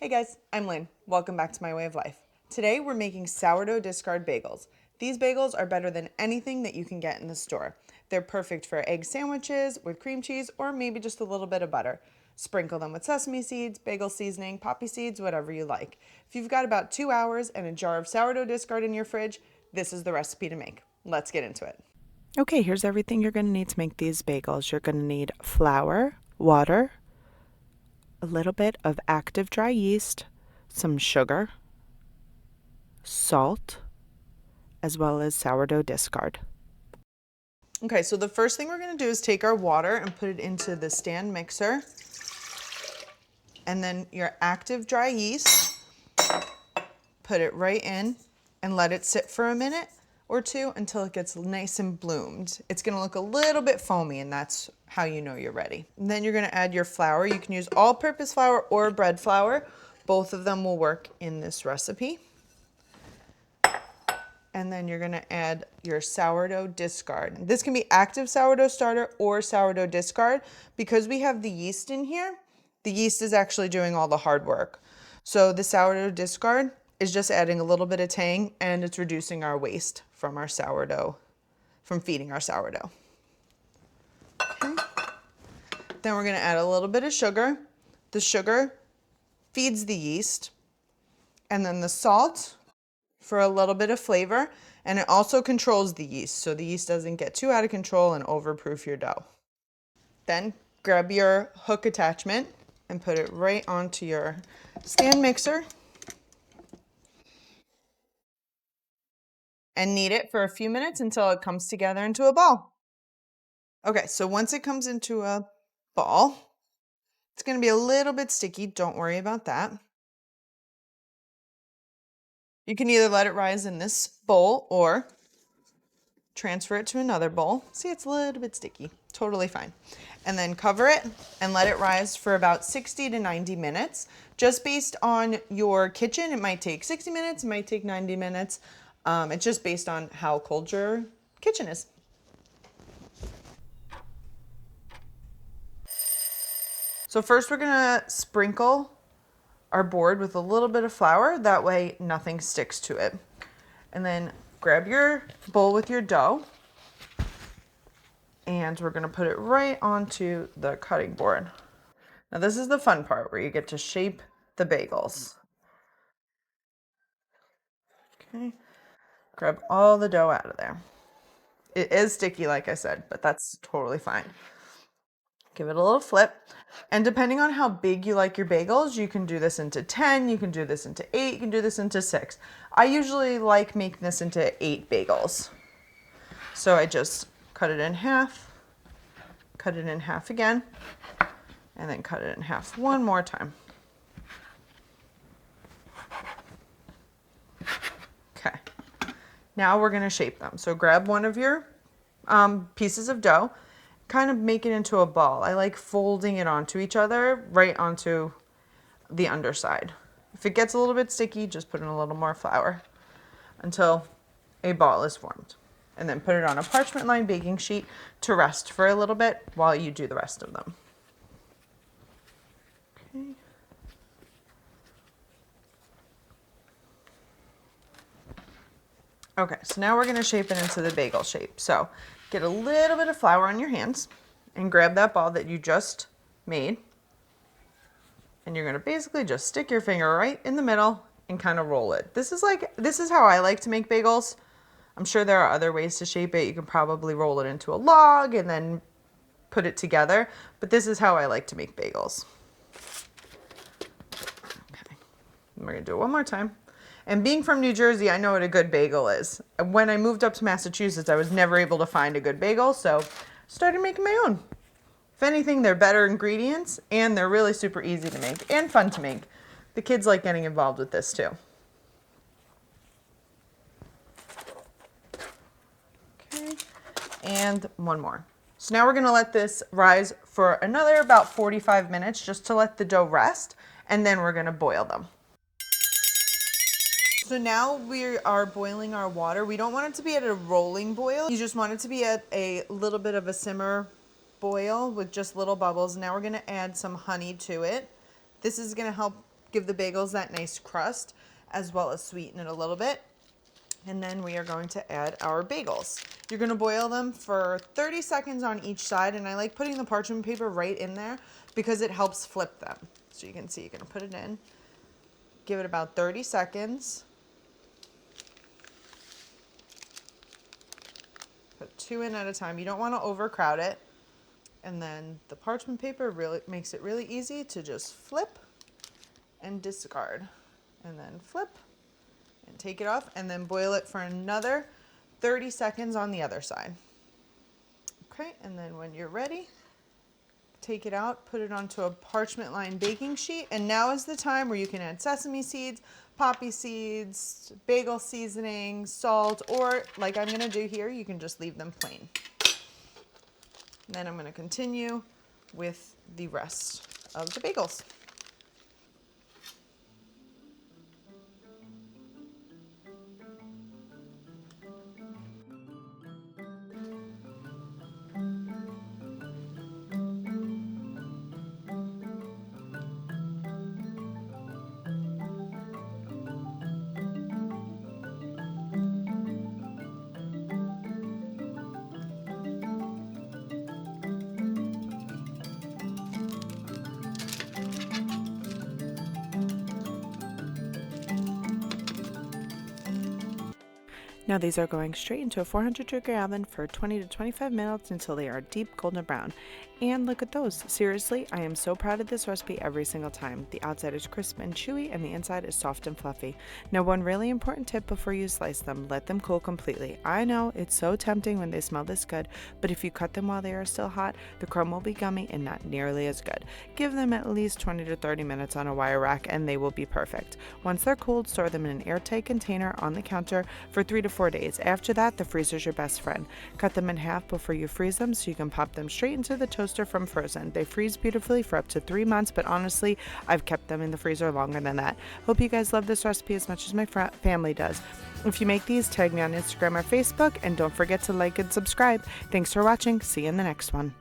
Hey guys, I'm Lynn. Welcome back to My Way of Life. Today we're making sourdough discard bagels. These bagels are better than anything that you can get in the store. They're perfect for egg sandwiches with cream cheese or maybe just a little bit of butter. Sprinkle them with sesame seeds, bagel seasoning, poppy seeds, whatever you like. If you've got about 2 hours and a jar of sourdough discard in your fridge, this is the recipe to make. Let's get into it. Okay, here's everything you're going to need to make these bagels. You're going to need flour, water, a little bit of active dry yeast, some sugar, salt, as well as sourdough discard. Okay, so the first thing we're going to do is take our water and put it into the stand mixer. And then your active dry yeast, put it right in and let it sit for a minute or two until it gets nice and bloomed. It's going to look a little bit foamy, and that's how you know you're ready. And then you're going to add your flour. You can use all-purpose flour or bread flour. Both of them will work in this recipe. And then you're going to add your sourdough discard. This can be active sourdough starter or sourdough discard. Because we have the yeast in here, the yeast is actually doing all the hard work. So the sourdough discard is just adding a little bit of tang, and it's reducing our waste from our sourdough, from feeding our sourdough. Okay. Then we're going to add a little bit of sugar. The sugar feeds the yeast, and then the salt for a little bit of flavor, and it also controls the yeast so the yeast doesn't get too out of control and overproof your dough. Then grab your hook attachment and put it right onto your stand mixer and knead it for a few minutes until it comes together into a ball. Okay, so once it comes into a ball, it's going to be a little bit sticky. Don't worry about that. You can either let it rise in this bowl or transfer it to another bowl. See, it's a little bit sticky. Totally fine. And then cover it and let it rise for about 60 to 90 minutes. Just based on your kitchen, it might take 60 minutes, it might take 90 minutes. It's just based on how cold your kitchen is. So first we're gonna sprinkle our board with a little bit of flour. That way nothing sticks to it. And then grab your bowl with your dough, and we're gonna put it right onto the cutting board. Now this is the fun part where you get to shape the bagels. Okay, grab all the dough out of there. It is sticky, like I said, but that's totally fine. Give it a little flip. And depending on how big you like your bagels, you can do this into 10, you can do this into 8, you can do this into 6. I usually like making this into 8 bagels. So I just cut it in half, cut it in half again, and then cut it in half one more time. Okay, now we're gonna shape them. So grab one of your pieces of dough, kind of make it into a ball. I like folding it onto each other, right onto the underside. If it gets a little bit sticky, just put in a little more flour until a ball is formed. And then put it on a parchment lined baking sheet to rest for a little bit while you do the rest of them. Okay. Okay, so now we're gonna shape it into the bagel shape. So get a little bit of flour on your hands and grab that ball that you just made. And you're gonna basically just stick your finger right in the middle and kind of roll it. This is how I like to make bagels. I'm sure there are other ways to shape it. You can probably roll it into a log and then put it together, but this is how I like to make bagels. Okay, and we're gonna do it one more time. And being from New Jersey, I know what a good bagel is. When I moved up to Massachusetts, I was never able to find a good bagel, so started making my own. If anything, they're better ingredients, and they're really super easy to make and fun to make. The kids like getting involved with this too. Okay, and one more. So now we're gonna let this rise for another about 45 minutes just to let the dough rest, and then we're gonna boil them. So now we are boiling our water. We don't want it to be at a rolling boil. You just want it to be at a little bit of a simmer boil with just little bubbles. Now we're gonna add some honey to it. This is gonna help give the bagels that nice crust, as well as sweeten it a little bit. And then we are going to add our bagels. You're gonna boil them for 30 seconds on each side, and I like putting the parchment paper right in there because it helps flip them. So you can see, you're gonna put it in, give it about 30 seconds. Put 2 in at a time. You don't wanna overcrowd it. And then the parchment paper really makes it really easy to just flip and discard. And then flip and take it off, and then boil it for another 30 seconds on the other side. Okay, and then when you're ready, take it out, put it onto a parchment lined baking sheet, and now is the time where you can add sesame seeds, poppy seeds, bagel seasoning, salt, or like I'm gonna do here, you can just leave them plain. And then I'm gonna continue with the rest of the bagels. Now these are going straight into a 400-degree oven for 20 to 25 minutes until they are deep golden brown. And look at those. Seriously, I am so proud of this recipe every single time. The outside is crisp and chewy, and the inside is soft and fluffy. Now one really important tip before you slice them, let them cool completely. I know it's so tempting when they smell this good, but if you cut them while they are still hot, the crumb will be gummy and not nearly as good. Give them at least 20 to 30 minutes on a wire rack and they will be perfect. Once they're cooled, store them in an airtight container on the counter for 3 to 4 days. After that, the freezer's your best friend. Cut them in half before you freeze them so you can pop them straight into the toaster from frozen. They freeze beautifully for up to 3 months, but honestly, I've kept them in the freezer longer than that. Hope you guys love this recipe as much as my family does. If you make these, tag me on Instagram or Facebook, and don't forget to like and subscribe. Thanks for watching. See you in the next one.